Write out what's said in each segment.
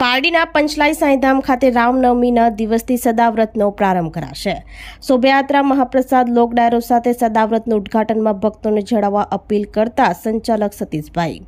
પારડીના પંચલાઈ સાંઈધામ ખાતે રામનવમીના દિવસથી સદાવ્રતનો પ્રારંભ કરાશે। શોભાયાત્રા મહાપ્રસાદ લોકડાયરો સાથે સદાવ્રતનું ઉદ્ઘાટનમાં ભક્તોને જોડાવા અપીલ કરતા સંચાલક સતીશભાઈ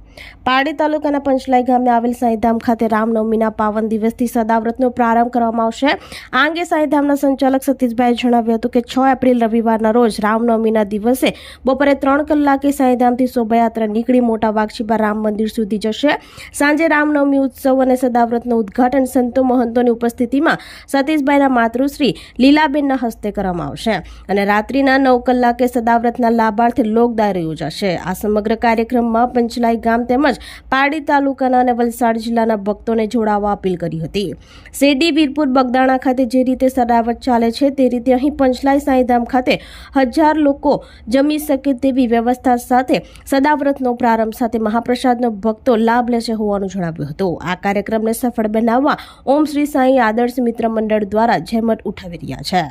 પારડી તાલુકાના પંચલાઈ ગામે આવેલ સાંઈધામ ખાતે રામનવમીના પાવન દિવસથી સદાવ્રતનો પ્રારંભ કરવામાં આવશે। આ અંગે સાંઈધામના સંચાલક સતીશભાઈએ જણાવ્યું હતું કે 6 એપ્રિલ રવિવારના રોજ રામનવમીના દિવસે બપોરે 3 કલાકે સાંઈધામથી શોભાયાત્રા નીકળી મોટા વાઘછીપા રામ મંદિર સુધી જશે। સાંજે રામનવમી ઉત્સવ અને સદાવ્રતનું ઉદ્ઘાટન સંતો મહંતોની ઉપસ્થિતિમાં સતીશભાઈના માતૃશ્રી લીલાબેનના હસ્તે કરવામાં આવશે અને રાત્રિના 9 કલાકે સદાવ્રતના લાભાર્થે લોક ડાયરો યોજાશે। આ સમગ્ર કાર્યક્રમમાં પંચલાઈ ગામ તેમજ પારડી તાલુકાના અને વલસાડ જિલ્લાના ભક્તોને જોડાવા અપીલ કરી હતી। શેરડી વીરપુર બગદાણા ખાતે જે રીતે સદાવ્રત ચાલે છે તે રીતે અહીં પંચલાઈ સાંઈધામ ખાતે 1000 લોકો જમી શકે તેવી વ્યવસ્થા સાથે સદાવ્રતનો પ્રારંભ સાથે મહાપ્રસાદનો ભક્તો લાભ લેશે હોવાનું જણાવ્યું હતું। આ કાર્યક્રમને સફળ બનાવવા ઓમ શ્રી સાંઈ આદર્શ મિત્ર મંડળ દ્વારા જહેમત ઉઠાવી રહ્યા છે।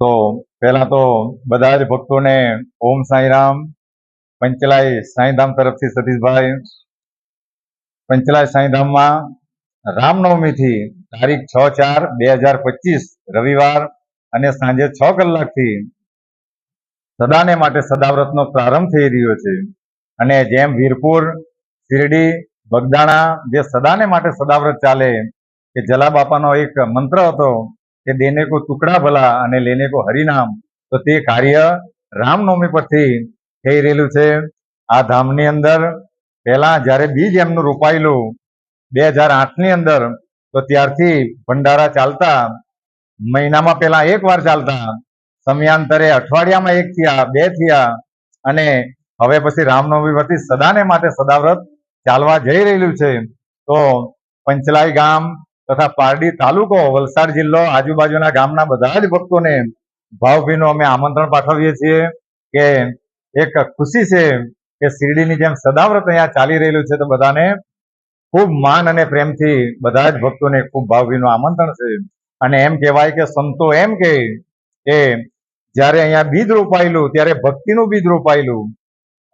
तो पहला तो बधा ज भक्तों ने ओम साई राम। पंचलाई साईधाम तरफ थी सतीश भाई। पंचलाई साईधाम में रामनवमी थी तारीख 6/4/2025 रविवार अने सांजे 6 कलाक थी सदाने माटे सदाव्रतनो प्रारंभ थई रह्यो छे। अने जेम वीरपुर शिरडी बगदाणा जे सदाने माटे सदाव्रत चाले के जला बापानो एक मंत्र हतो कि देने को टुकड़ा भला अने लेने को हरिनाम, तो ते कार्य रामनवमी परथी थई रहेलुं छे। आ धामनी अंदर पहेला ज्यारे बीज एमनुं रोपायेलुं 2008 ની अंदर तो त्यारथी भंडारा चालता। महीनामां पहेला एक वार चालता, समयांतरे अठवाडियामां 1 थया 2 थया अने हवे पछी रामनवमी परथी सदाने माटे सदाव्रत चालवा जई रहेलुं छे। तो पंचलाई गाम तथा पारडी तालुको वलसाड जिल्लो आजुबाजुना गामना बधा ज भक्तोने भावभीनुं अमे आमंत्रण पाठवीए छीए के एक खुशी छे के शिरडीनी जेम सदाव्रत अहींया चाली रहेलुं छे तो बधाने खूब मान अने प्रेमथी बधा ज भक्तोने खूब भावभीनुं आमंत्रण छे। अने एम कहेवाय के संतो एम कहे के ज्यारे अहींया बीज रोपायेलुं त्यारे भक्तिनुं बीज रोपायेलुं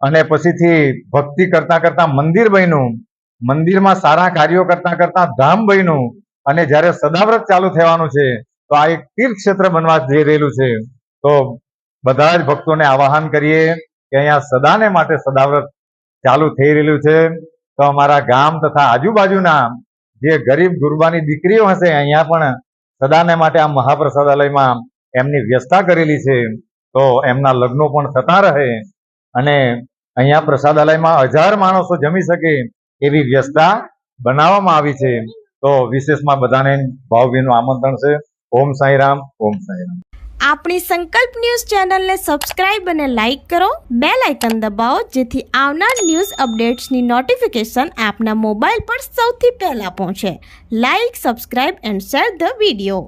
अने पछीथी भक्ति करता करता मंदिर बन्युं, मंदिरमां सारा कार्यो करता करता धाम बन्युं अने ज्यारे सदाव्रत चालू थवानुं छे तो आ एक तीर्थ क्षेत्र बनवा जई रहेलुं छे। तो बधा ज भक्तोने आवाहन करीए के अहींया सदाने माटे सदाव्रत चालू थई रहेलुं छे। तो अमारा गाम तथा आजुबाजुना જે ગરીબ ગુરબાની દીકરીઓ હશે અહીંયા પણ સદાને માટે આ મહાપ્રસાદાલયમાં એમની વ્યવસ્થા કરેલી છે, તો એમના લગ્નો પણ થતા રહે અને અહીંયા પ્રસાદાલયમાં 1000 માણસો જમી શકે એવી વ્યવસ્થા બનાવવામાં આવી છે. તો વિશેષમાં બધાને ભાવભીનું આમંત્રણ છે. ઓમ સાંઈરામ, ઓમ સાંઈરામ. આપણી સંકલ્પ ન્યૂઝ ચેનલને સબસ્ક્રાઇબ અને લાઇક કરો, બેલ આઇકન દબાવો જેથી આવનાર ન્યૂઝ અપડેટ્સની નોટિફિકેશન આપના મોબાઈલ પર સૌથી પહેલા પહોંચે. Like, subscribe and share the video.